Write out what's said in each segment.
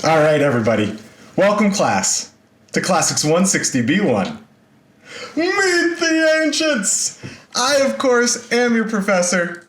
All right, everybody. Welcome, class, to Classics 160B1. Meet the Ancients! I, of course, am your professor,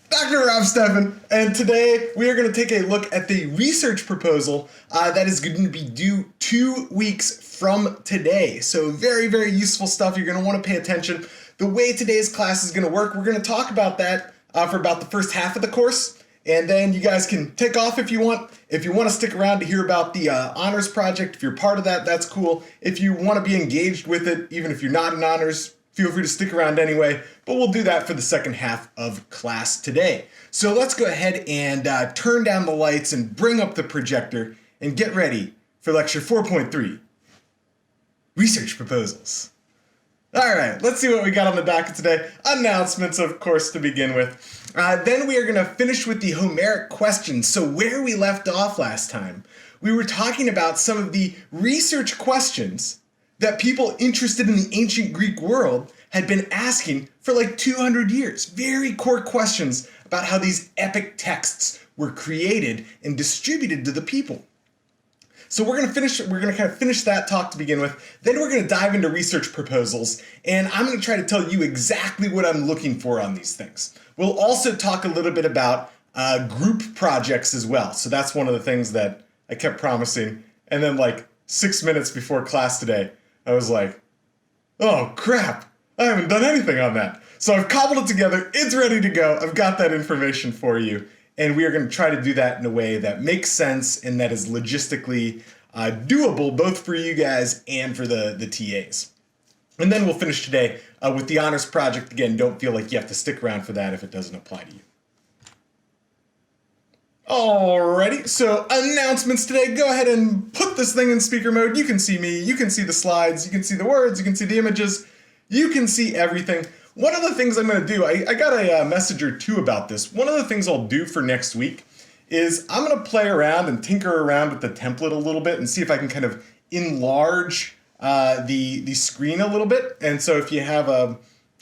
Dr. Rob Steffen, and today we are going to take a look at the research proposal that is going to be due 2 weeks from today. So very, very useful stuff. You're going to want to pay attention. The way today's class is going to work, we're going to talk about that for about the first half of the course. And then you guys can take off if you want. If you want to stick around to hear about the honors project, if you're part of that, that's cool. If you want to be engaged with it, even if you're not in honors, feel free to stick around anyway. But we'll do that for the second half of class today. So let's go ahead and turn down the lights and bring up the projector and get ready for lecture 4.3, Research Proposals. All right, let's see what we got on the docket today. Announcements, of course, to begin with. Then we are going to finish with the Homeric Questions. So where we left off last time, we were talking about some of the research questions that people interested in the ancient Greek world had been asking for like 200 years. Very core questions about how these epic texts were created and distributed to the people. So we're going to kind of finish that talk to begin with. Then we're going to dive into research proposals, and I'm going to try to tell you exactly what I'm looking for on these things. We'll also talk a little bit about group projects as well. So that's one of the things that I kept promising. And then like 6 minutes before class today, I was like, oh crap, I haven't done anything on that. So I've cobbled it together. It's ready to go. I've got that information for you. And we are going to try to do that in a way that makes sense and that is logistically doable both for you guys and for the TAs. And then we'll finish today with the honors project. Again, don't feel like you have to stick around for that if it doesn't apply to you. Alrighty, so announcements today. Go ahead and put this thing in speaker mode. You can see me, you can see the slides, you can see the words, you can see the images, you can see everything. One of the things I'm going to do, I got a message or two about this. One of the things I'll do for next week is I'm going to play around and tinker around with the template a little bit and see if I can kind of enlarge the screen a little bit. And so if you have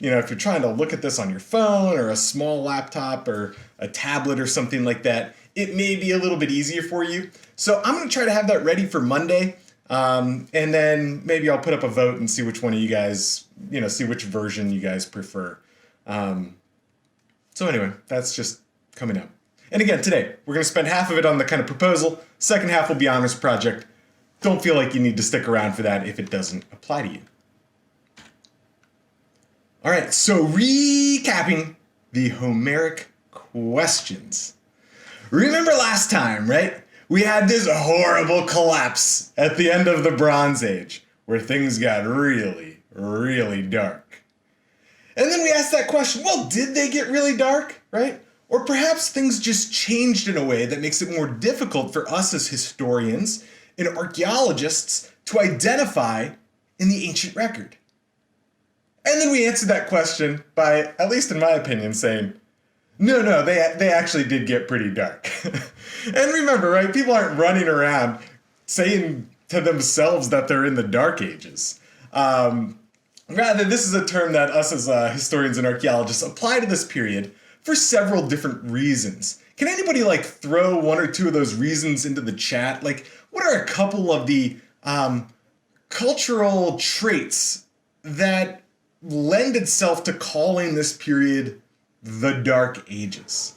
if you're trying to look at this on your phone or a small laptop or a tablet or something like that, it may be a little bit easier for you. So I'm going to try to have that ready for Monday. And then maybe I'll put up a vote and see which one of you guys, see which version you guys prefer. So anyway, that's just coming up. And again, today, we're going to spend half of it on the kind of proposal. Second half will be honors project. Don't feel like you need to stick around for that if it doesn't apply to you. All right, so recapping the Homeric Questions. Remember last time, right? We had this horrible collapse at the end of the Bronze Age where things got really, really dark. And then we asked that question, well, did they get really dark, right? Or perhaps things just changed in a way that makes it more difficult for us as historians and archaeologists to identify in the ancient record. And then we answered that question by, at least in my opinion, saying, no, they actually did get pretty dark. And remember, right, people aren't running around saying to themselves that they're in the Dark Ages. Rather, this is a term that us as historians and archaeologists apply to this period for several different reasons. Can anybody throw one or two of those reasons into the chat? What are a couple of the cultural traits that lend itself to calling this period the Dark Ages?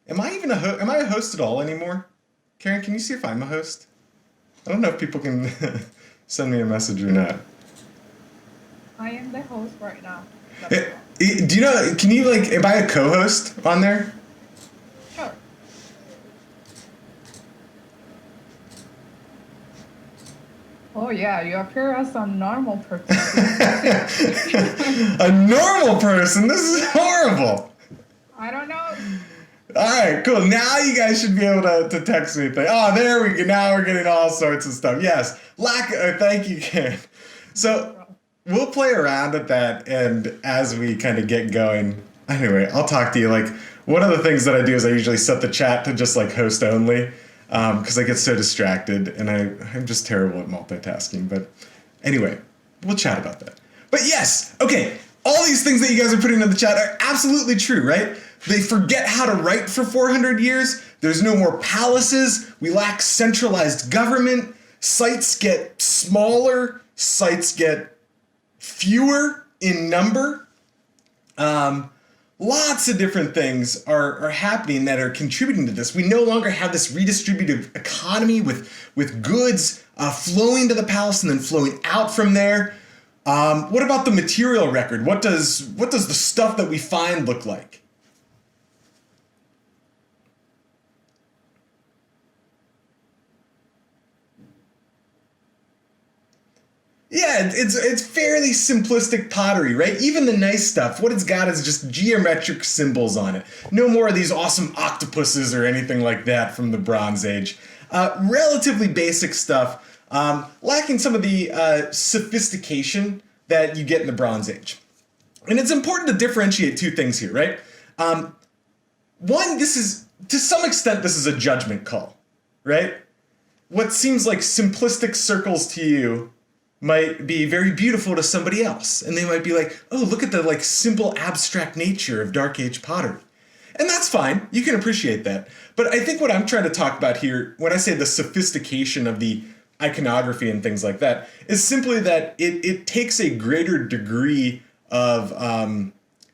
Am I a host at all anymore? Karen, can you see if I'm a host? I don't know if people can send me a message or not. I am the host right now. Do you know, am I a co-host on there? Sure. Oh yeah, you appear as a normal person. A normal person? This is horrible. I don't know. All right, cool. Now you guys should be able to text me. Oh, there we go. Now we're getting all sorts of stuff. Yes. Thank you, Karen. So we'll play around at that, and as we kind of get going, anyway, I'll talk to you. One of the things that I do is I usually set the chat to just host only, because I get so distracted, and I'm just terrible at multitasking. But anyway, we'll chat about that. But yes, okay. all these things that you guys are putting in the chat are absolutely true, right? They forget how to write for 400 years. There's no more palaces. We lack centralized government. Sites get smaller. Sites get fewer in number. Lots of different things are happening that are contributing to this. We no longer have this redistributive economy with goods flowing to the palace and then flowing out from there. What about the material record? What does the stuff that we find look like? Yeah, it's fairly simplistic pottery, right? Even the nice stuff, what it's got is just geometric symbols on it. No more of these awesome octopuses or anything like that from the Bronze Age. Relatively basic stuff, lacking some of the sophistication that you get in the Bronze Age. And it's important to differentiate two things here, right? One, to some extent, this is a judgment call, right? What seems like simplistic circles to you might be very beautiful to somebody else. And they might be like, oh, look at the like simple abstract nature of Dark Age pottery. And that's fine. You can appreciate that. But I think what I'm trying to talk about here, when I say the sophistication of the iconography and things like that, is simply that it takes a greater degree of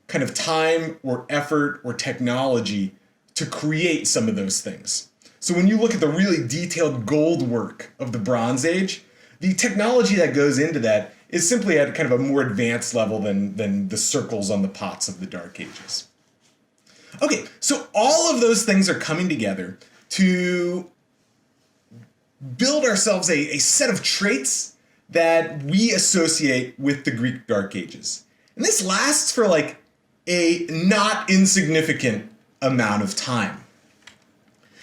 kind of time or effort or technology to create some of those things. So when you look at the really detailed gold work of the Bronze Age, the technology that goes into that is simply at kind of a more advanced level than the circles on the pots of the Dark Ages. Okay, so all of those things are coming together to build ourselves a set of traits that we associate with the Greek Dark Ages. And this lasts for like a not insignificant amount of time.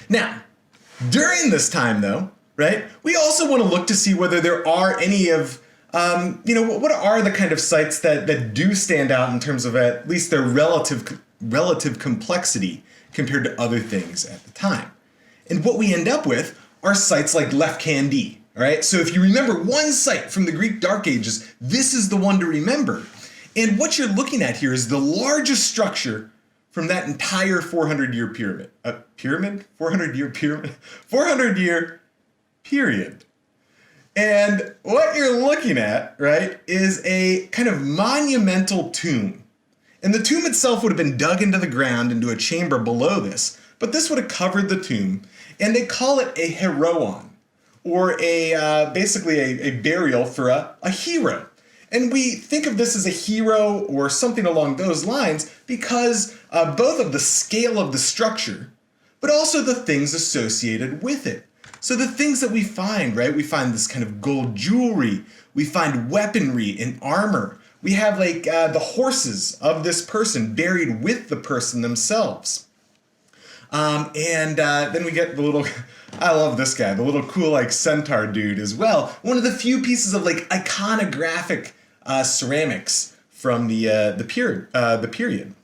Now, during this time though, right, we also want to look to see whether there are any of, what are the kind of sites that do stand out in terms of at least their relative complexity compared to other things at the time. And what we end up with are sites like Lefkandi, all right? So if you remember one site from the Greek Dark Ages, this is the one to remember. And what you're looking at here is the largest structure from that entire 400-year pyramid. 400-year pyramid? 400-year period. And what you're looking at, right, is a kind of monumental tomb. And the tomb itself would have been dug into the ground into a chamber below this, but this would have covered the tomb, and they call it a heroon, or basically a burial for a hero. And we think of this as a hero or something along those lines because both of the scale of the structure, but also the things associated with it. So the things that we find, right? We find this kind of gold jewelry. We find weaponry and armor. We have like the horses of this person buried with the person themselves. And then we get the little, I love this guy, the little cool like centaur dude as well. One of the few pieces of like iconographic ceramics from the period.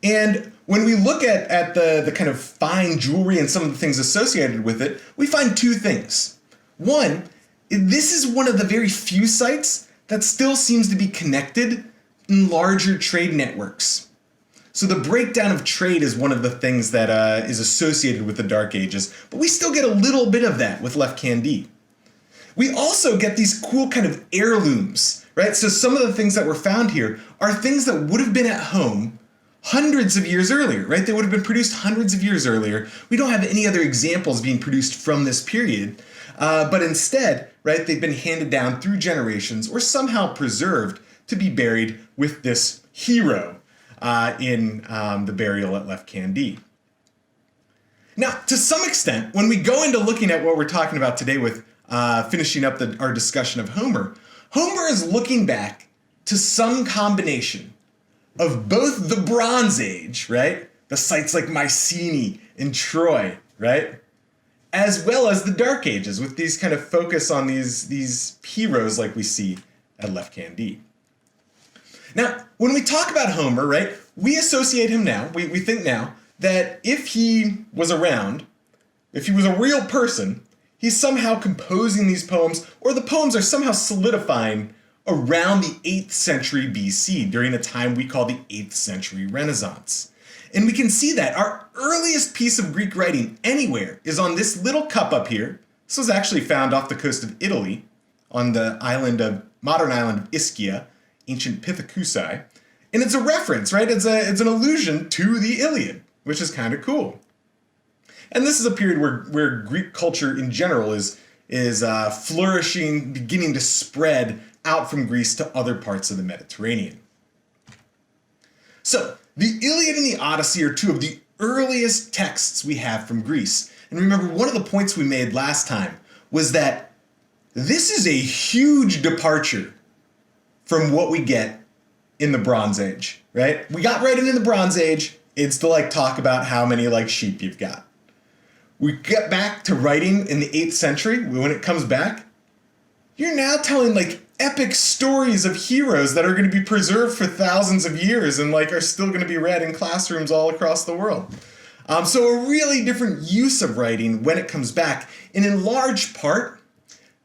And when we look at the kind of fine jewelry and some of the things associated with it, we find two things. One, this is one of the very few sites that still seems to be connected in larger trade networks. So the breakdown of trade is one of the things that is associated with the Dark Ages, but we still get a little bit of that with Lefkandi. We also get these cool kind of heirlooms, right? So some of the things that were found here are things that would have been at home hundreds of years earlier, right? They would have been produced hundreds of years earlier. We don't have any other examples being produced from this period, but instead, right, they've been handed down through generations or somehow preserved to be buried with this hero in the burial at Lefkandi. Now, to some extent, when we go into looking at what we're talking about today with finishing up our discussion of Homer, Homer is looking back to some combination of both the Bronze Age, right? The sites like Mycenae and Troy, right? As well as the Dark Ages with these kind of focus on these heroes like we see at Lefkandi. Now, when we talk about Homer, right, we associate him now, we think now, that if he was around, if he was a real person, he's somehow composing these poems, or the poems are somehow solidifying around the 8th century BC, during a time we call the 8th century Renaissance. And we can see that our earliest piece of Greek writing anywhere is on this little cup up here. This was actually found off the coast of Italy on the modern island of Ischia, ancient Pithecusae. And it's a reference, right? It's an allusion to the Iliad, which is kind of cool. And this is a period where Greek culture in general is flourishing, beginning to spread out from Greece to other parts of the Mediterranean. So, the Iliad and the Odyssey are two of the earliest texts we have from Greece. And remember, one of the points we made last time was that this is a huge departure from what we get in the Bronze Age, right? We got writing in the Bronze Age. It's to talk about how many sheep you've got. We get back to writing in the 8th century. When it comes back, you're now telling epic stories of heroes that are going to be preserved for thousands of years and are still going to be read in classrooms all across the world. So a really different use of writing when it comes back. And in large part,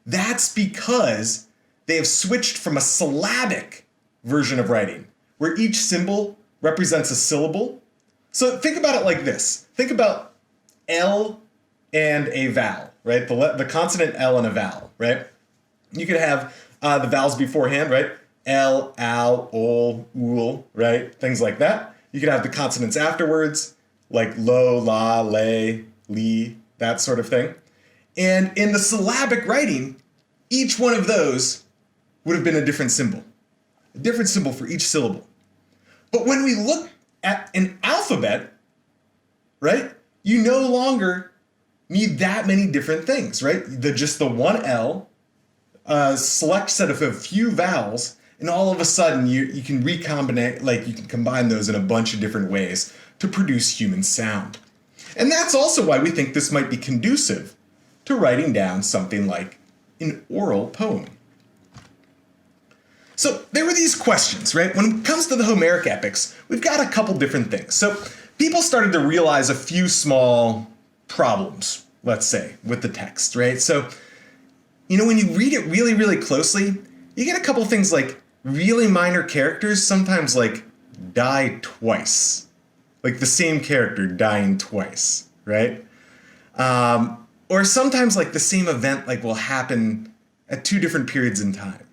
that's because they have switched from a syllabic version of writing, where each symbol represents a syllable. So think about it like this. Think about L and a vowel, right? The consonant L and a vowel, right? You could have the vowels beforehand, right? L, al, ol, ul, right? Things like that. You could have the consonants afterwards, like lo, la, le, li, that sort of thing. And in the syllabic writing, each one of those would have been a different symbol for each syllable. But when we look at an alphabet, right, you no longer need that many different things, right? Just the one L, a select set of a few vowels, and all of a sudden you can recombine, you can combine those in a bunch of different ways to produce human sound. And that's also why we think this might be conducive to writing down something like an oral poem. So there were these questions, right? When it comes to the Homeric epics, we've got a couple different things. So people started to realize a few small problems, let's say, with the text, right? So, when you read it really, really closely, you get a couple things like really minor characters sometimes die twice. The same character dying twice, right? Or sometimes the same event will happen at two different periods in time.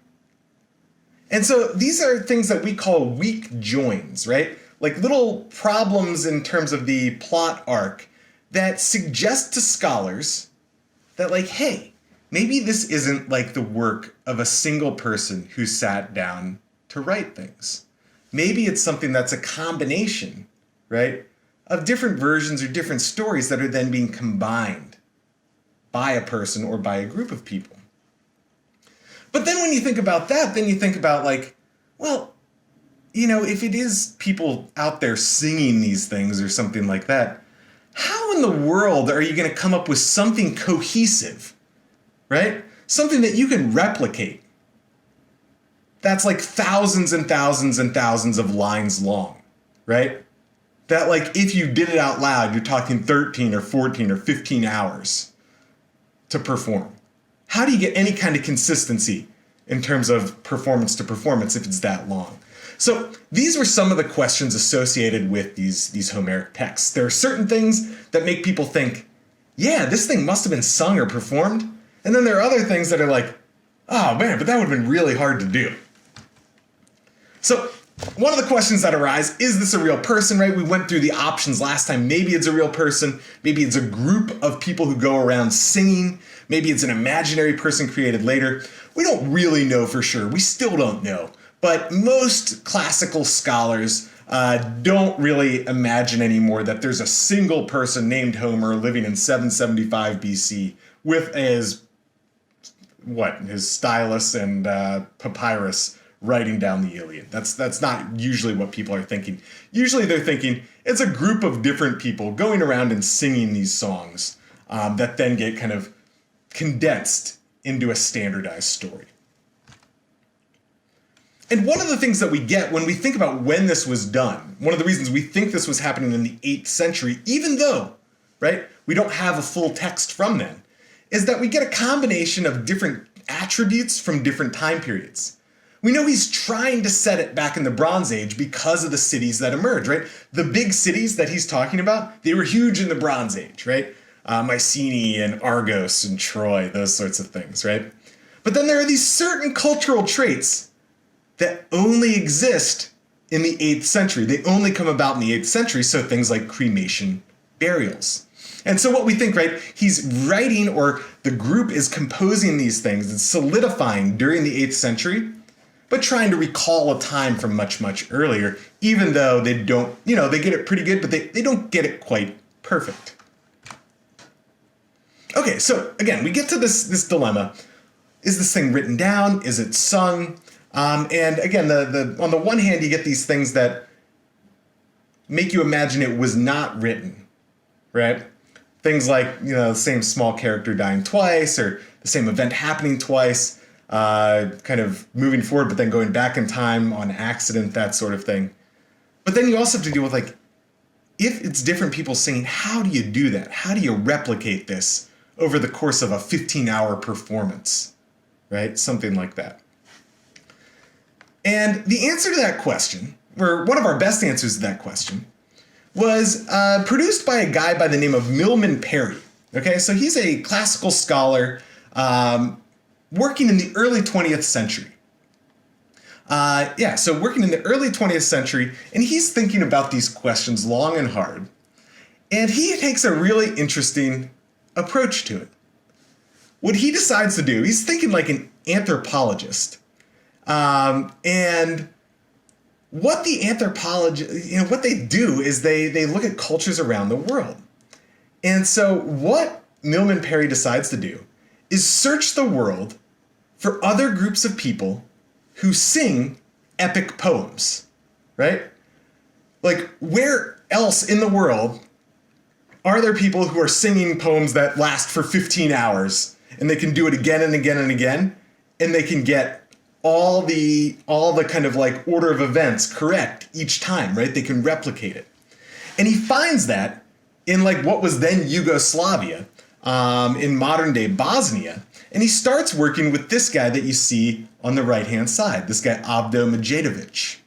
And so these are things that we call weak joins, right? Little problems in terms of the plot arc that suggest to scholars that hey, maybe this isn't the work of a single person who sat down to write things. Maybe it's something that's a combination, right, of different versions or different stories that are then being combined by a person or by a group of people. But then when you think about that, then you think about if it is people out there singing these things or something like that, how in the world are you going to come up with something cohesive, right? Something that you can replicate. That's thousands and thousands and thousands of lines long, right? That if you did it out loud, you're talking 13 or 14 or 15 hours to perform. How do you get any kind of consistency in terms of performance to performance if it's that long? So these were some of the questions associated with these Homeric texts. There are certain things that make people think, yeah, this thing must have been sung or performed. And then there are other things that are oh man, but that would have been really hard to do. So one of the questions that arise, is this a real person, right? We went through the options last time. Maybe it's a real person. Maybe it's a group of people who go around singing. Maybe it's an imaginary person created later. We don't really know for sure. We still don't know. But most classical scholars don't really imagine anymore that there's a single person named Homer living in 775 BC with his stylus and papyrus writing down the Iliad. That's not usually what people are thinking. Usually they're thinking it's a group of different people going around and singing these songs that then get kind of condensed into a standardized story. And one of the things that we get when we think about when this was done, one of the reasons we think this was happening in the 8th century, even though, right, we don't have a full text from then, is that we get a combination of different attributes from different time periods. We know he's trying to set it back in the Bronze Age because of the cities that emerge, right? The big cities that he's talking about, they were huge in the Bronze Age, right? Mycenae and Argos and Troy, those sorts of things, right? But then there are these certain cultural traits that only exist in the 8th century. They only come about in the 8th century, so things like cremation, burials. And so what we think, right, he's writing, or the group is composing these things and solidifying during the 8th century, but trying to recall a time from much, much earlier, even though they don't, they get it pretty good, but they don't get it quite perfect. Okay, so again, we get to this dilemma. Is this thing written down? Is it sung? And again, on the one hand, you get these things that make you imagine it was not written, right? Things like, the same small character dying twice, or the same event happening twice, kind of moving forward, but then going back in time on accident, that sort of thing. But then you also have to deal with, like, if it's different people singing, how do you do that? How do you replicate this over the course of a 15-hour performance, right? Something like that. And the answer to that question, or one of our best answers to that question, was produced by a guy by the name of Milman Parry. Okay, so he's a classical scholar working in the early 20th century. So working in the early 20th century, and he's thinking about these questions long and hard. And he takes a really interesting approach to it. What he decides to do, he's thinking like an anthropologist. And what the anthropologists, what they do is they look at cultures around the world. And so what Milman Parry decides to do is search the world for other groups of people who sing epic poems, right? Like, where else in the world are there people who are singing poems that last for 15 hours, and they can do it again and again and again, and they can get all the kind of like order of events correct each time, right? They can replicate it. And he finds that in like what was then Yugoslavia, in modern day Bosnia. And he starts working with this guy that you see on the right-hand side, this guy Avdo Medjedovic.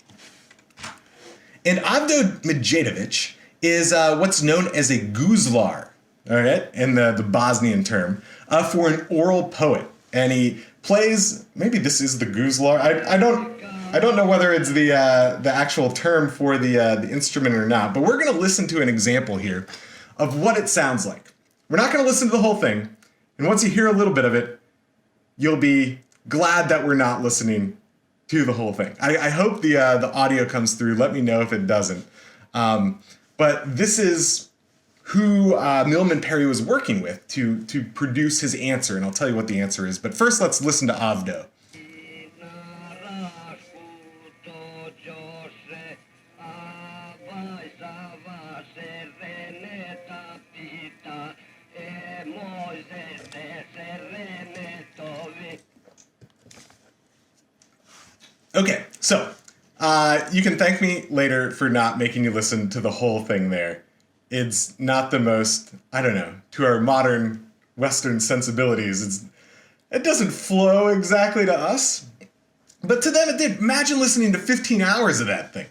And Avdo Medjedovic is what's known as a guzlar, all right, in the Bosnian term, for an oral poet. And he plays, maybe this is the guzlar. I don't know whether it's the actual term for the instrument or not, but we're going to listen to an example here of what it sounds like. We're not going to listen to the whole thing, and once you hear a little bit of it, you'll be glad that we're not listening to the whole thing. I hope the audio comes through. Let me know if it doesn't. But this is who Milman Parry was working with to produce his answer, and I'll tell you what the answer is. But first, let's listen to Avdo. Okay, so you can thank me later for not making you listen to the whole thing there. It's not the most, to our modern Western sensibilities, it doesn't flow exactly to us, but to them it did. Imagine listening to 15 hours of that thing.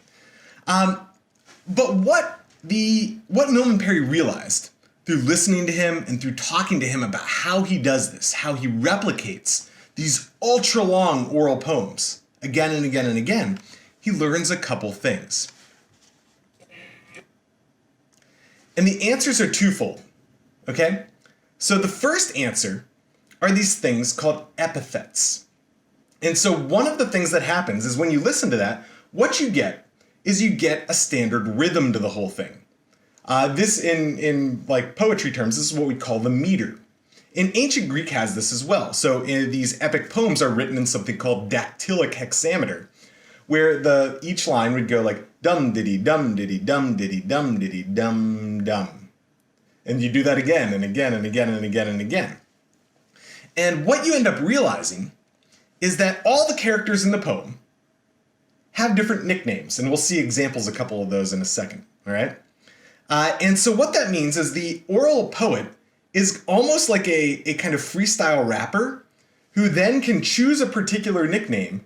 But what Milman Parry realized through listening to him and through talking to him about how he does this, how he replicates these ultra long oral poems again and again and again, he learns a couple things. And the answers are twofold, okay? So the first answer are these things called epithets. And so one of the things that happens is when you listen to that, what you get is you get a standard rhythm to the whole thing. This in like poetry terms, this is what we call the meter. And ancient Greek has this as well. So these epic poems are written in something called dactylic hexameter, where each line would go like dum diddy dum diddy dum diddy dum diddy dum dum. And you do that again and again and again and again and again. And what you end up realizing is that all the characters in the poem have different nicknames, and we'll see examples, a couple of those in a second, all right? And so what that means is the oral poet is almost like a kind of freestyle rapper who then can choose a particular nickname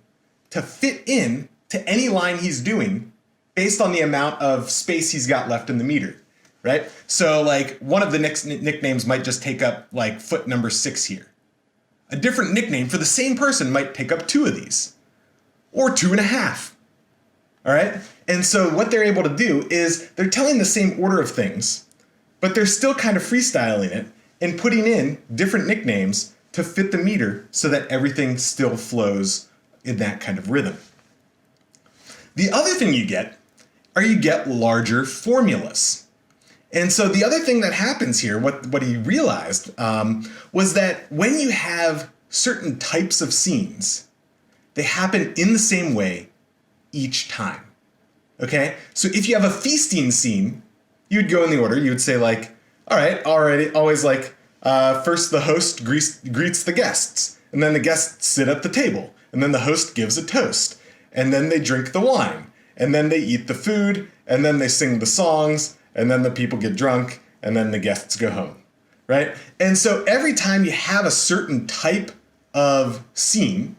to fit in to any line he's doing based on the amount of space he's got left in the meter, right? So like one of the next nicknames might just take up like foot number 6 here. A different nickname for the same person might take up 2 of these, or 2.5. All right? And so what they're able to do is they're telling the same order of things, but they're still kind of freestyling it and putting in different nicknames to fit the meter so that everything still flows in that kind of rhythm. The other thing you get larger formulas. And so the other thing that happens here, what he realized, was that when you have certain types of scenes, they happen in the same way each time. Okay? So if you have a feasting scene, you'd go in the order. You would say like, all right, always like, first the host greets the guests, and then the guests sit at the table, and then the host gives a toast, and then they drink the wine, and then they eat the food, and then they sing the songs, and then the people get drunk, and then the guests go home, right? And so every time you have a certain type of scene,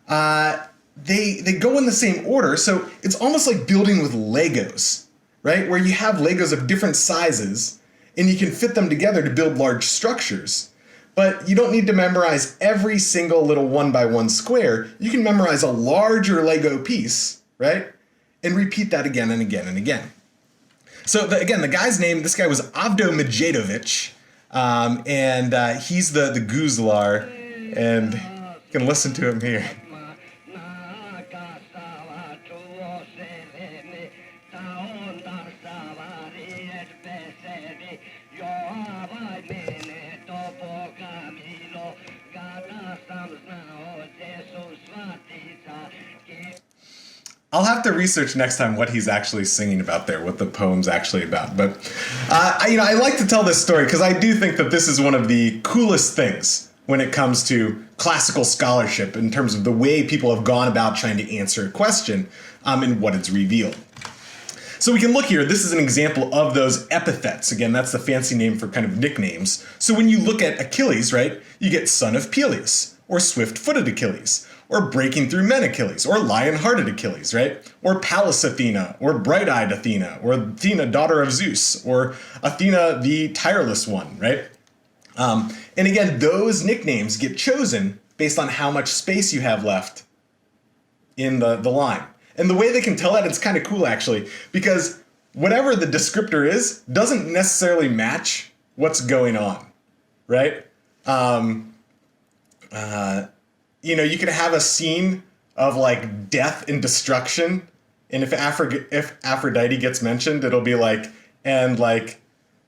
they go in the same order. So it's almost like building with Legos, right? Where you have Legos of different sizes, and you can fit them together to build large structures. But you don't need to memorize every single little 1x1 square. You can memorize a larger Lego piece, right? And repeat that again and again and again. So again, the guy's name, this guy was Avdo Medjedovic, and he's the Guzlar, and you can listen to him here. I'll have to research next time what he's actually singing about there, what the poem's actually about. But I like to tell this story because I do think that this is one of the coolest things when it comes to classical scholarship in terms of the way people have gone about trying to answer a question and what it's revealed. So we can look here. This is an example of those epithets. Again, that's the fancy name for kind of nicknames. So when you look at Achilles, right, you get son of Peleus, or swift-footed Achilles, or breaking through men Achilles, or lion-hearted Achilles, right? Or Pallas Athena, or bright-eyed Athena, or Athena, daughter of Zeus, or Athena, the tireless one, right? And again, those nicknames get chosen based on how much space you have left in the line. And the way they can tell that, it's kind of cool actually, because whatever the descriptor is doesn't necessarily match what's going on, right? You could have a scene of like death and destruction, and if Aphrodite gets mentioned, it'll be like, and like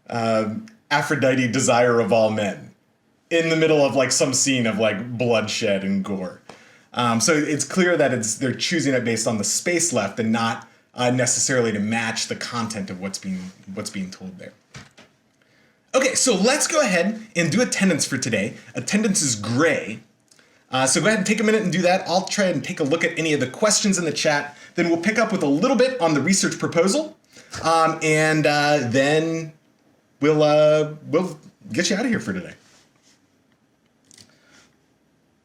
Aphrodite, desire of all men, in the middle of like some scene of like bloodshed and gore. So it's clear that they're choosing it based on the space left and not necessarily to match the content of what's being told there. Okay, so let's go ahead and do attendance for today. Attendance is gray. So go ahead and take a minute and do that. I'll try and take a look at any of the questions in the chat. Then we'll pick up with a little bit on the research proposal, and then we'll get you out of here for today.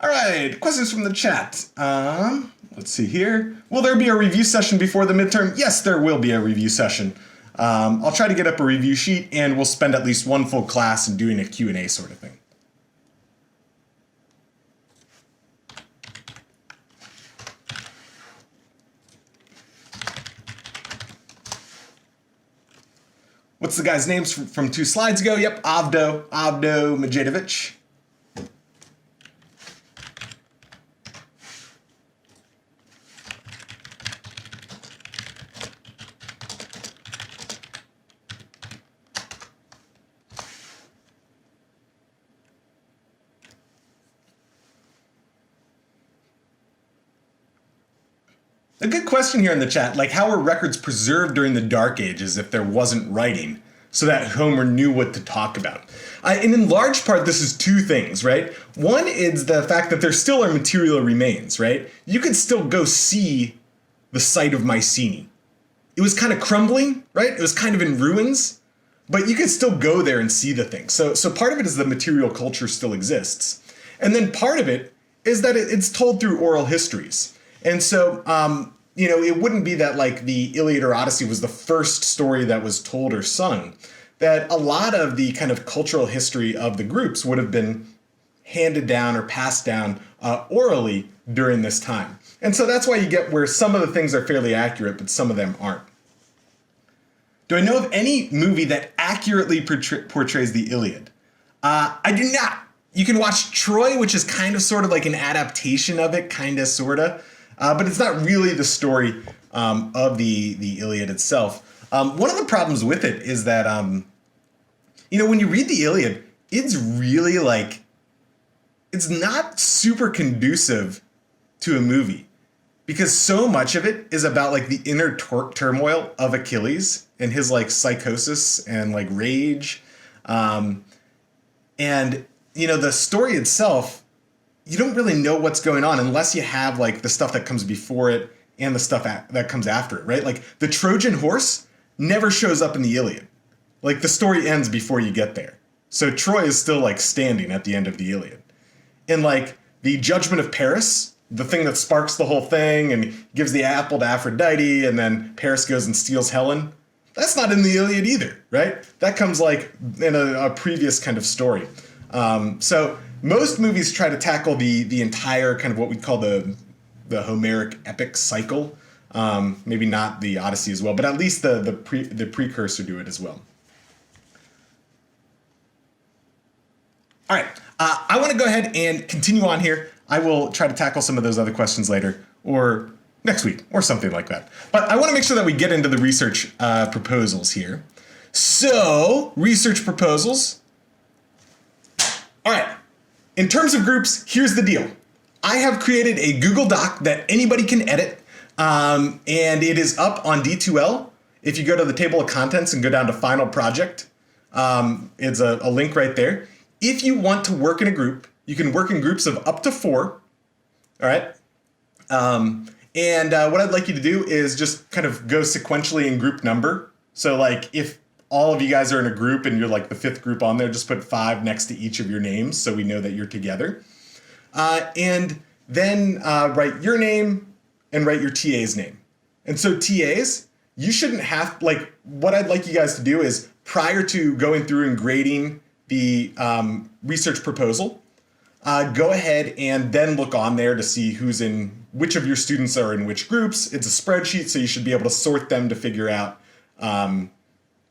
All right, questions from the chat. Let's see here. Will there be a review session before the midterm? Yes, there will be a review session. I'll try to get up a review sheet, and we'll spend at least one full class in doing a Q&A sort of thing. What's the guy's names from 2 slides ago? Yep, Avdo Medjedovic. A good question here in the chat, like how were records preserved during the Dark Ages if there wasn't writing so that Homer knew what to talk about? And in large part, this is 2 things, right? One is the fact that there still are material remains, right? You could still go see the site of Mycenae. It was kind of crumbling, right? It was kind of in ruins, but you could still go there and see the thing. So part of it is the material culture still exists. And then part of it is that it's told through oral histories. And so, it wouldn't be that like the Iliad or Odyssey was the first story that was told or sung. That a lot of the kind of cultural history of the groups would have been handed down or passed down orally during this time. And so that's why you get where some of the things are fairly accurate, but some of them aren't. Do I know of any movie that accurately portrays the Iliad? I do not. You can watch Troy, which is kind of sort of like an adaptation of it, kind of, sort of. But it's not really the story of the Iliad itself. One of the problems with it is that, when you read the Iliad, it's really like, it's not super conducive to a movie. Because so much of it is about like the inner turmoil of Achilles and his like psychosis and like rage. And, the story itself, you don't really know what's going on unless you have like the stuff that comes before it and the stuff that comes after it, right? Like the Trojan horse never shows up in the Iliad. Like the story ends before you get there. So Troy is still like standing at the end of the Iliad. And like the judgment of Paris, the thing that sparks the whole thing and gives the apple to Aphrodite, and then Paris goes and steals Helen. That's not in the Iliad either, right? That comes like in a previous kind of story. So most movies try to tackle the entire kind of what we call the Homeric epic cycle. Maybe not the Odyssey as well, but at least the precursor to it as well. All right, I want to go ahead and continue on here. I will try to tackle some of those other questions later, or next week, or something like that. But I want to make sure that we get into the research proposals here. So, research proposals. All right, in terms of groups, here's the deal. I have created a Google Doc that anybody can edit, and it is up on D2L. If you go to the table of contents and go down to Final Project, it's a link right there. If you want to work in a group, you can work in groups of up to 4, all right? What I'd like you to do is just kind of go sequentially in group number. So like if all of you guys are in a group and you're like the 5th group on there, just put 5 next to each of your names so we know that you're together. And then write your name and write your TA's name. And so TAs, you shouldn't have, like what I'd like you guys to do is prior to going through and grading the research proposal, go ahead and then look on there to see which of your students are in which groups. It's a spreadsheet, so you should be able to sort them to figure out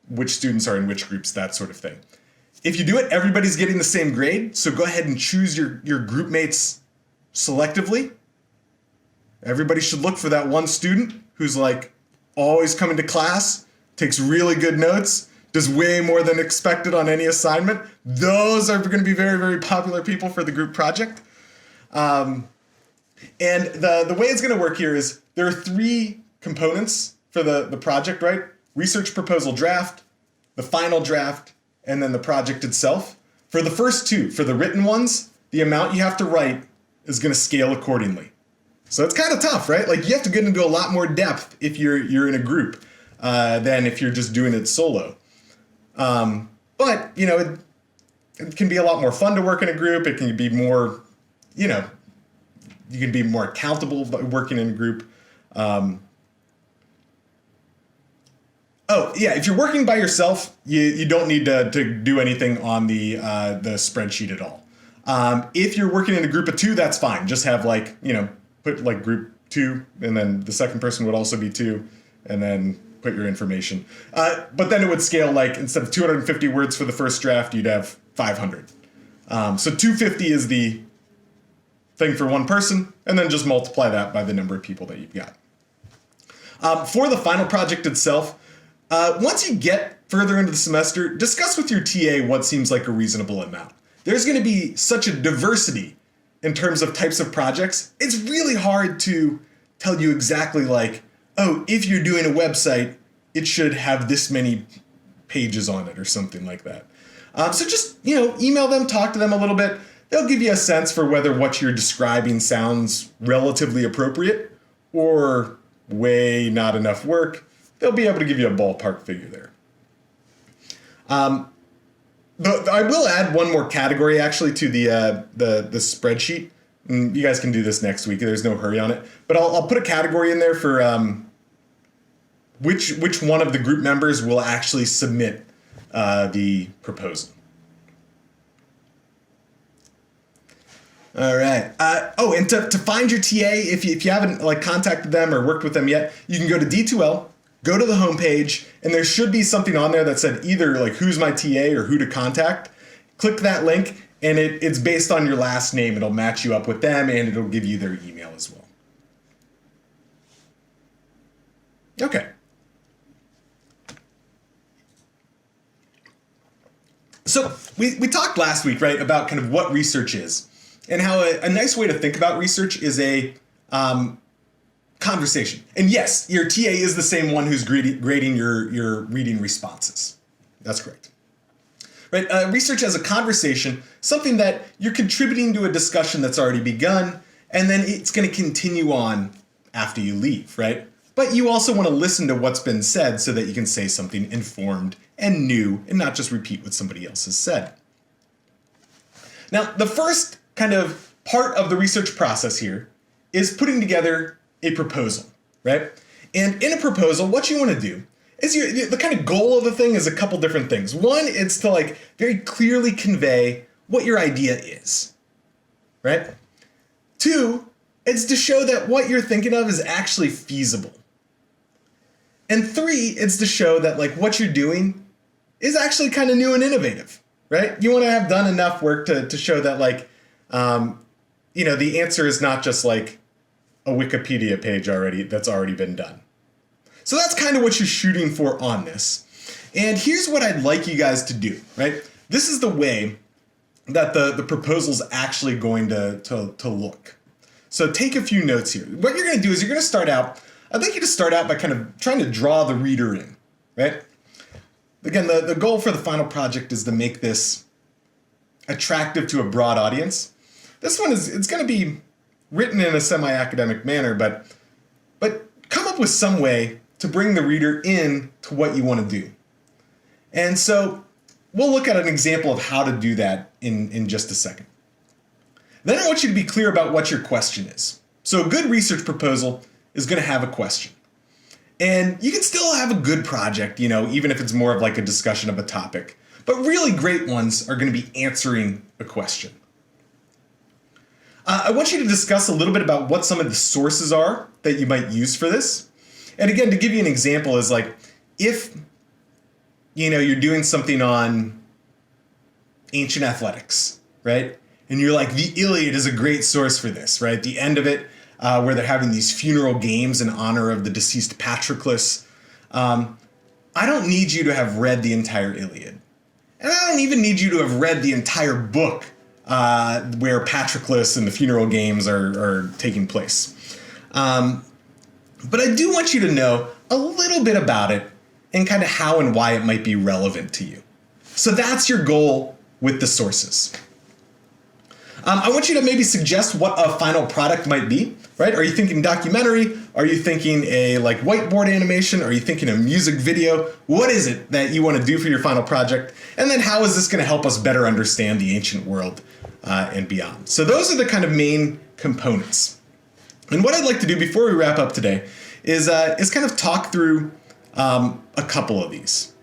which students are in which groups, that sort of thing. If you do it, everybody's getting the same grade, so go ahead and choose your group mates selectively. Everybody should look for that one student who's like always coming to class, takes really good notes, does way more than expected on any assignment. Those are going to be very, very popular people for the group project. And the way it's going to work here is there are 3 components for the project, right? Research proposal draft, the final draft, and then the project itself. For the first 2, for the written ones, the amount you have to write is going to scale accordingly. So it's kind of tough, right? Like you have to get into a lot more depth if you're in a group than if you're just doing it solo. But, it can be a lot more fun to work in a group. It can be more, you can be more accountable by working in a group. If you're working by yourself, you don't need to do anything on the spreadsheet at all. If you're working in a group of 2, that's fine. Just have put like group 2, and then the second person would also be 2, and then put your information. But then it would scale, like instead of 250 words for the first draft, you'd have 500. So 250 is the thing for one person, and then just multiply that by the number of people that you've got. For the final project itself, once you get further into the semester, discuss with your TA what seems like a reasonable amount. There's going to be such a diversity in terms of types of projects. It's really hard to tell you exactly like, oh, if you're doing a website, it should have this many pages on it or something like that. So just, email them, talk to them a little bit. They'll give you a sense for whether what you're describing sounds relatively appropriate or way not enough work. They'll be able to give you a ballpark figure there. I will add one more category actually to the spreadsheet. and you guys can do this next week. There's no hurry on it. But I'll put a category in there for which one of the group members will actually submit the proposal. All right. And to find your TA, if you haven't like contacted them or worked with them yet, you can go to D2L, go to the homepage, and there should be something on there that said either like who's my TA or who to contact. Click that link, and it's based on your last name. It'll match you up with them, and it'll give you their email as well. Okay. So we talked last week, right, about kind of what research is and how a nice way to think about research is a conversation. And yes, your TA is the same one who's grading your reading responses. That's correct. Right? Research as a conversation, something that you're contributing to a discussion that's already begun, and then it's going to continue on after you leave, right? But you also want to listen to what's been said so that you can say something informed and new and not just repeat what somebody else has said. Now, the first kind of part of the research process here is putting together a proposal, right? And in a proposal, what you want to do is the kind of goal of the thing is a couple different things. One, it's to like very clearly convey what your idea is, right? Two, it's to show that what you're thinking of is actually feasible. And three, it's to show that like what you're doing is actually kind of new and innovative, right? You want to have done enough work to show that like, the answer is not just like a Wikipedia page that's already been done. So that's kind of what you're shooting for on this. And here's what I'd like you guys to do, right? This is the way that the proposal's actually going to look. So take a few notes here. What you're going to do is you're going to start out, I'd like you to start out by kind of trying to draw the reader in, right? Again, the goal for the final project is to make this attractive to a broad audience. This one it's going to be written in a semi-academic manner, but come up with some way to bring the reader in to what you want to do. And so we'll look at an example of how to do that in just a second. Then I want you to be clear about what your question is. So a good research proposal is going to have a question. And you can still have a good project, even if it's more of like a discussion of a topic. But really great ones are going to be answering a question. I want you to discuss a little bit about what some of the sources are that you might use for this. And again, to give you an example is like, if, you're doing something on ancient athletics, right? And you're like, the Iliad is a great source for this, right? The end of it, where they're having these funeral games in honor of the deceased Patroclus. I don't need you to have read the entire Iliad. And I don't even need you to have read the entire book where Patroclus and the funeral games are taking place. But I do want you to know a little bit about it and kind of how and why it might be relevant to you. So that's your goal with the sources. I want you to maybe suggest what a final product might be, right? Are you thinking documentary? Are you thinking a like whiteboard animation? Are you thinking a music video? What is it that you want to do for your final project? And then how is this going to help us better understand the ancient world and beyond? So those are the kind of main components. And what I'd like to do before we wrap up today is kind of talk through a couple of these.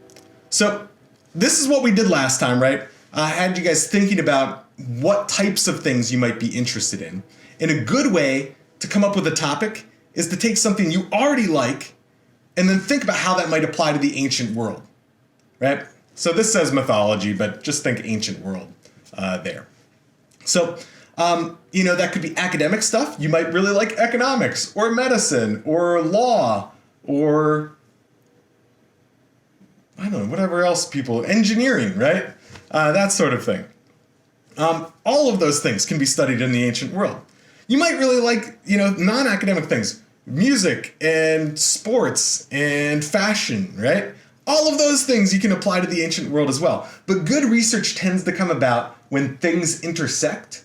So this is what we did last time, right? I had you guys thinking about what types of things you might be interested in. And a good way to come up with a topic is to take something you already like and then think about how that might apply to the ancient world, right? So this says mythology, but just think ancient world there. So, that could be academic stuff. You might really like economics or medicine or law or, I don't know, whatever else engineering, right? That sort of thing. All of those things can be studied in the ancient world. You might really like, non-academic things, music and sports and fashion, right? All of those things you can apply to the ancient world as well. But good research tends to come about when things intersect.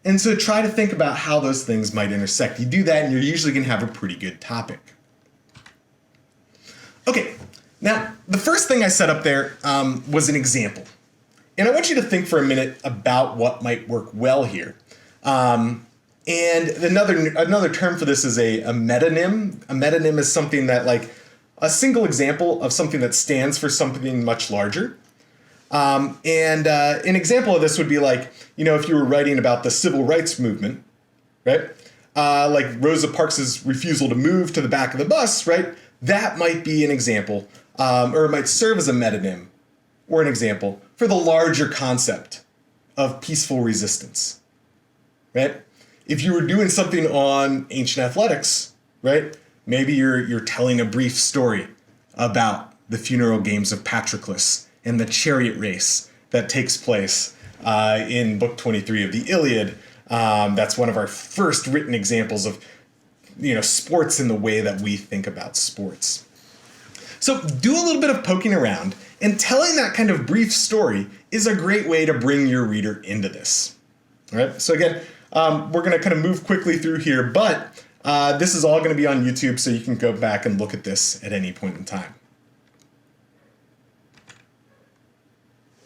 And so try to think about how those things might intersect. You do that and you're usually going to have a pretty good topic. Okay, now the first thing I set up there was an example. And I want you to think for a minute about what might work well here. And another term for this is a metonym. A metonym is something that, like, a single example of something that stands for something much larger. An example of this would be like, if you were writing about the civil rights movement, right? Like Rosa Parks' refusal to move to the back of the bus, right? That might be an example, or it might serve as a metonym or an example for the larger concept of peaceful resistance, right? If you were doing something on ancient athletics, right? Maybe you're telling a brief story about the funeral games of Patroclus and the chariot race that takes place in Book 23 of the Iliad. That's one of our first written examples of, sports in the way that we think about sports. So do a little bit of poking around, and telling that kind of brief story is a great way to bring your reader into this. All right. So again, we're going to kind of move quickly through here, but this is all going to be on YouTube, so you can go back and look at this at any point in time.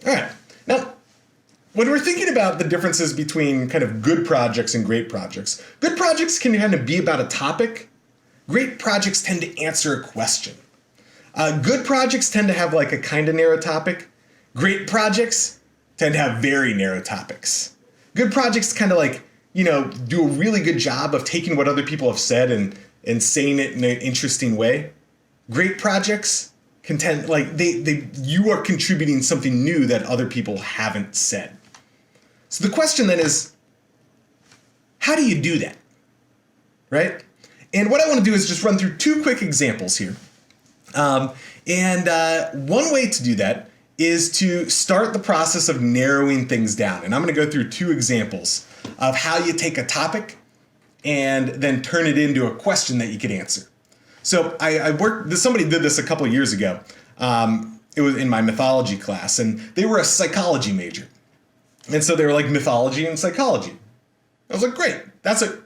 All right. Now, when we're thinking about the differences between kind of good projects and great projects, good projects can kind of be about a topic. Great projects tend to answer a question. Good projects tend to have like a kind of narrow topic. Great projects tend to have very narrow topics. Good projects kind of like, do a really good job of taking what other people have said and saying it in an interesting way. Great projects can tend, like, you are contributing something new that other people haven't said. So the question then is, how do you do that? Right? And what I want to do is just run through two quick examples here. One way to do that is to start the process of narrowing things down. And I'm going to go through two examples of how you take a topic and then turn it into a question that you could answer. So somebody did this a couple of years ago. It was in my mythology class, and they were a psychology major. And so they were like, mythology and psychology. I was like, great. That's a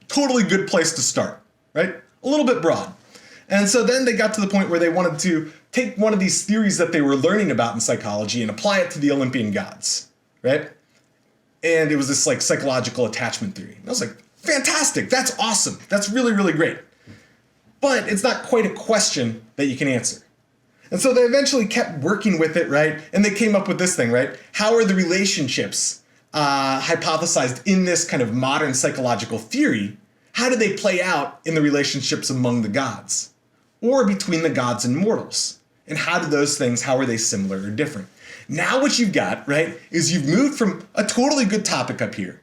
totally good place to start, right? A little bit broad. And so then they got to the point where they wanted to take one of these theories that they were learning about in psychology and apply it to the Olympian gods, right? And it was this like psychological attachment theory. And I was like, fantastic. That's awesome. That's really, really great. But it's not quite a question that you can answer. And so they eventually kept working with it, right? And they came up with this thing, right? How are the relationships hypothesized in this kind of modern psychological theory? How do they play out in the relationships among the gods? Or between the gods and mortals? And how are they similar or different? Now what you've got, right, is you've moved from a totally good topic up here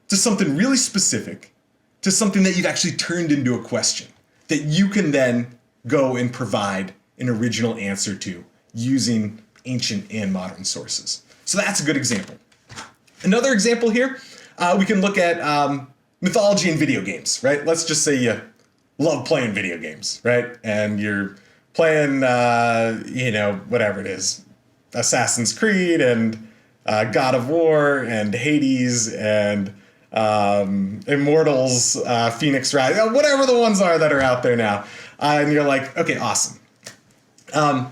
to something really specific, to something that you've actually turned into a question that you can then go and provide an original answer to using ancient and modern sources. So that's a good example. Another example here, we can look at mythology and video games, right? Let's just say you love playing video games, right? And you're playing, whatever it is, Assassin's Creed and God of War and Hades and Immortals, Phoenix Rise, whatever the ones are that are out there now. And you're like, okay, awesome. Again,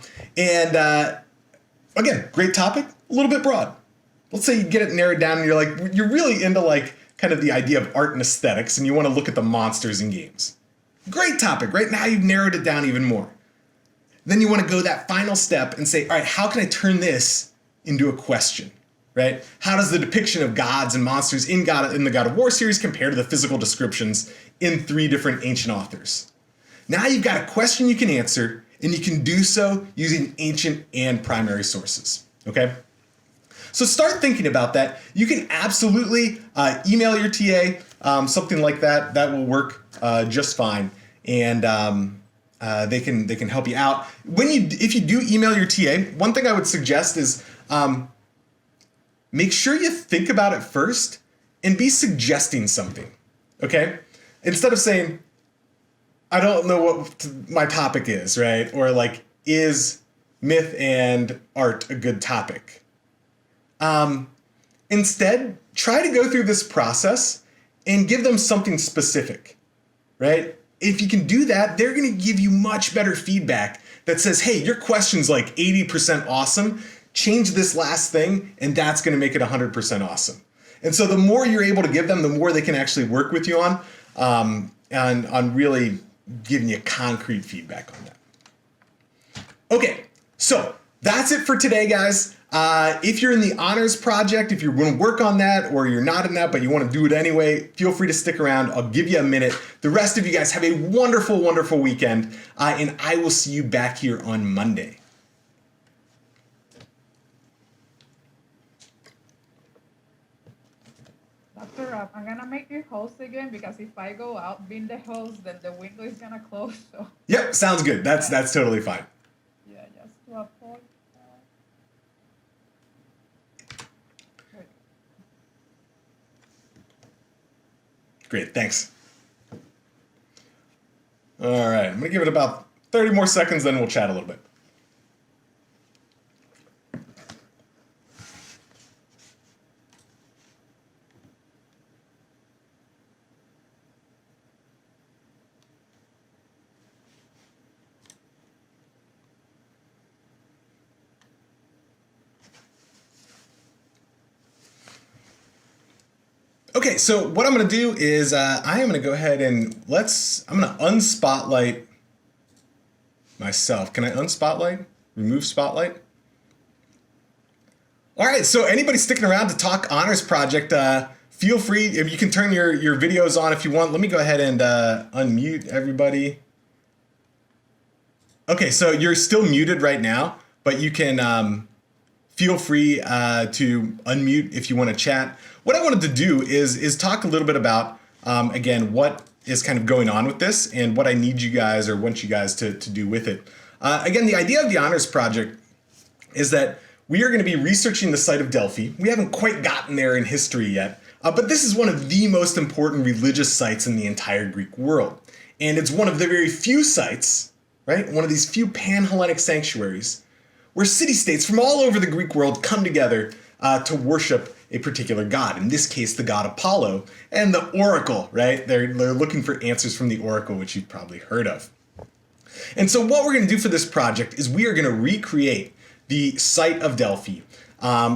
great topic, a little bit broad. Let's say you get it narrowed down and you're really into like kind of the idea of art and aesthetics and you want to look at the monsters in games. Great topic, right? Now you've narrowed it down even more. Then you want to go that final step and say, all right, how can I turn this into a question, right? How does the depiction of gods and monsters in the God of War series compare to the physical descriptions in 3 different ancient authors? Now you've got a question you can answer, and you can do so using ancient and primary sources, okay? So start thinking about that. You can absolutely email your TA, something like that. That will work just fine, and they can help you out. If you do email your TA, one thing I would suggest is make sure you think about it first and be suggesting something, okay? Instead of saying, I don't know what my topic is, right? Or like, is myth and art a good topic? Instead, try to go through this process and give them something specific, right? If you can do that, they're going to give you much better feedback that says, hey, your question's like 80% awesome. Change this last thing, and that's going to make it 100% awesome. And so the more you're able to give them, the more they can actually work with you on, and on really giving you concrete feedback on that. Okay, so that's it for today, guys. If you're in the honors project, if you're going to work on that, or you're not in that, but you want to do it anyway, feel free to stick around. I'll give you a minute. The rest of you guys have a wonderful, wonderful weekend, and I will see you back here on Monday. Doctor, I'm gonna make you host again because if I go out being the host, then the window is gonna close. So Yep, sounds good. That's totally fine. yeah, just to avoid. Great, thanks. All right, I'm gonna give it about 30 more seconds, then we'll chat a little bit. Okay, so what I'm going to do is I am going to go ahead and I'm going to unspotlight myself. Can I unspotlight? Remove spotlight? All right, so anybody sticking around to talk honors project, feel free. If you can turn your videos on if you want. Let me go ahead and unmute everybody. Okay, so you're still muted right now, but you can feel free to unmute if you want to chat. What I wanted to do is talk a little bit about, again, what is kind of going on with this and what I need you guys or want you guys to do with it. Again, the idea of the honors project is that we are going to be researching the site of Delphi. We haven't quite gotten there in history yet, but this is one of the most important religious sites in the entire Greek world. And it's one of the very few sites, right? One of these few pan-Hellenic sanctuaries where city-states from all over the Greek world come together to worship a particular god, in this case, the god Apollo, and the oracle, right? They're looking for answers from the oracle, which you've probably heard of. And so what we're going to do for this project is we are going to recreate the site of Delphi,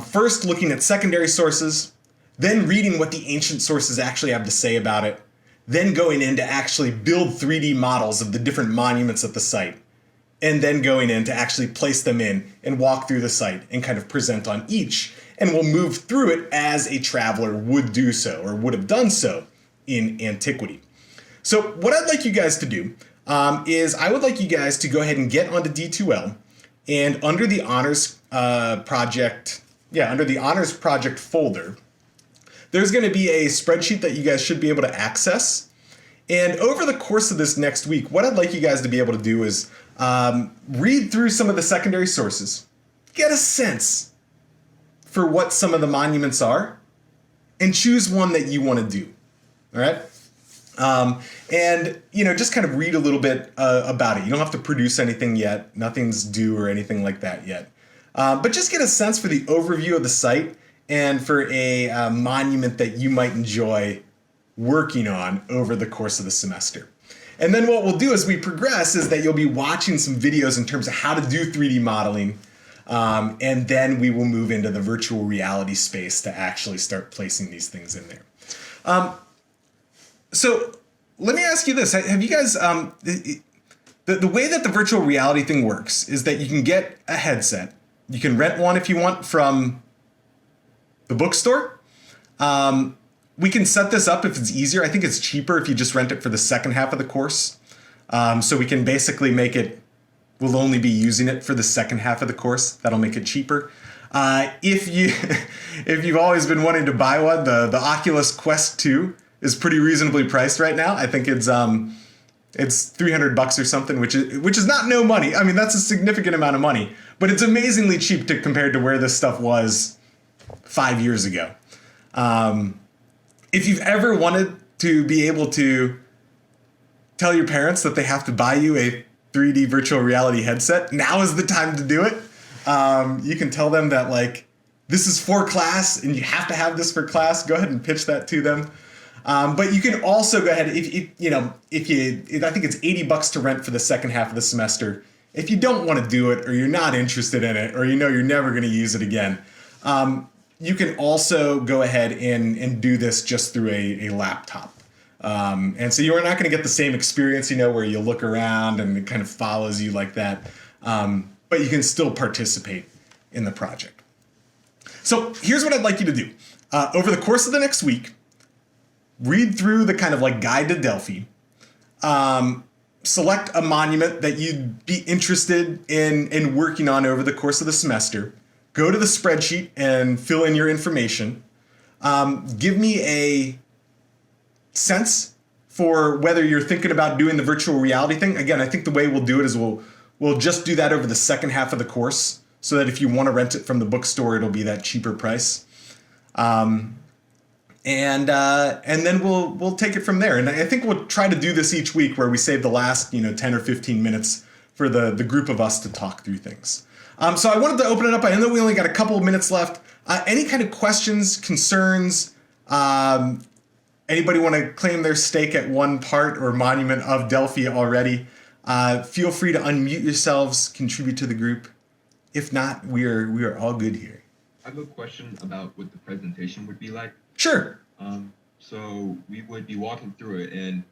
first looking at secondary sources, then reading what the ancient sources actually have to say about it, then going in to actually build 3D models of the different monuments at the site, and then going in to actually place them in and walk through the site and kind of present on each. And we'll move through it as a traveler would do so, or would have done so in antiquity. So what I'd like you guys to do is I would like you guys to go ahead and get onto D2L, and under the honors project, under the honors project folder, there's going to be a spreadsheet that you guys should be able to access. And over the course of this next week, what I'd like you guys to be able to do is read through some of the secondary sources, get a sense for what some of the monuments are, and choose one that you want to do. All right? And, just kind of read a little bit about it. You don't have to produce anything yet. Nothing's due or anything like that yet. But just get a sense for the overview of the site and for a monument that you might enjoy working on over the course of the semester. And then what we'll do as we progress is that you'll be watching some videos in terms of how to do 3D modeling. And then we will move into the virtual reality space to actually start placing these things in there. So let me ask you this. Have you guys, the way that the virtual reality thing works is that you can get a headset. You can rent one if you want from the bookstore. We can set this up if it's easier. I think it's cheaper if you just rent it for the second half of the course. So we can basically make it, we'll only be using it for the second half of the course. That'll make it cheaper. If you've always been wanting to buy one, the Oculus Quest 2 is pretty reasonably priced right now. I think it's $300 or something, which is not no money. I mean, that's a significant amount of money, but it's amazingly cheap compared to where this stuff was 5 years ago. If you've ever wanted to be able to tell your parents that they have to buy you a 3D virtual reality headset, now is the time to do it. You can tell them that, like, this is for class and you have to have this for class. Go ahead and pitch that to them. But you can also go ahead, I think it's $80 to rent for the second half of the semester. If you don't want to do it, or you're not interested in it, or you're never going to use it again, you can also go ahead and do this just through a laptop. And so you're not going to get the same experience, where you look around and it kind of follows you like that. But you can still participate in the project. So here's what I'd like you to do. Over the course of the next week, read through the kind of like guide to Delphi. Select a monument that you'd be interested in working on over the course of the semester. Go to the spreadsheet and fill in your information. Give me a sense for whether you're thinking about doing the virtual reality thing. Again, I think the way we'll do it is we'll just do that over the second half of the course, so that if you want to rent it from the bookstore, it'll be that cheaper price. And then we'll take it from there. And I think we'll try to do this each week, where we save the last 10 or 15 minutes for the group of us to talk through things. So I wanted to open it up. I know we only got a couple of minutes left. Any kind of questions, concerns? Anybody want to claim their stake at one part or monument of Delphi already? Feel free to unmute yourselves, contribute to the group. If not, we are all good here. I have a question about what the presentation would be like. Sure. So we would be walking through it, and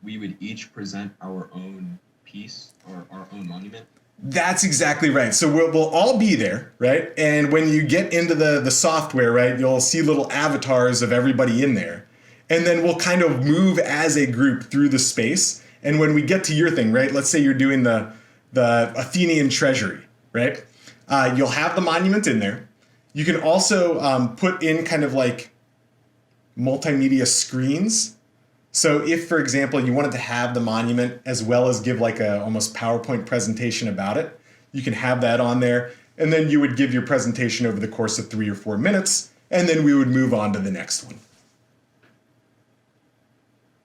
we would each present our own piece or our own monument. That's exactly right. So we'll all be there, right? And when you get into the software, right, you'll see little avatars of everybody in there. And then we'll kind of move as a group through the space. And when we get to your thing, right, let's say you're doing the Athenian treasury, right? You'll have the monument in there. You can also put in kind of like multimedia screens. So if, for example, you wanted to have the monument as well as give like a almost PowerPoint presentation about it, you can have that on there. And then you would give your presentation over the course of 3 or 4 minutes, and then we would move on to the next one.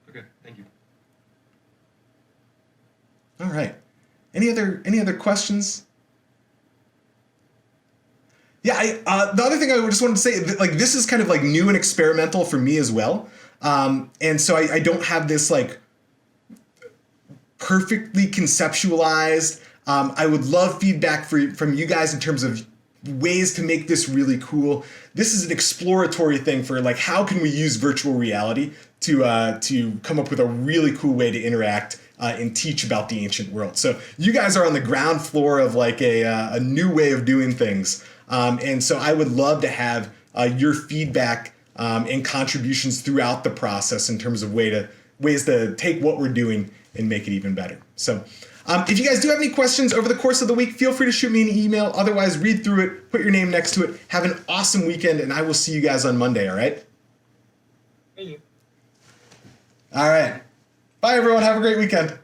Okay, thank you. All right. Any other questions? Yeah, the other thing I just wanted to say, like, this is kind of like new and experimental for me as well. And so I don't have this like perfectly conceptualized. I would love feedback from you guys in terms of ways to make this really cool. This is an exploratory thing for like, how can we use virtual reality to come up with a really cool way to interact and teach about the ancient world. So you guys are on the ground floor of like a new way of doing things. And so I would love to have your feedback and contributions throughout the process in terms of ways to take what we're doing and make it even better. So if you guys do have any questions over the course of the week, feel free to shoot me an email. Otherwise, read through it, put your name next to it. Have an awesome weekend, and I will see you guys on Monday, all right? Thank you. All right. Bye, everyone. Have a great weekend.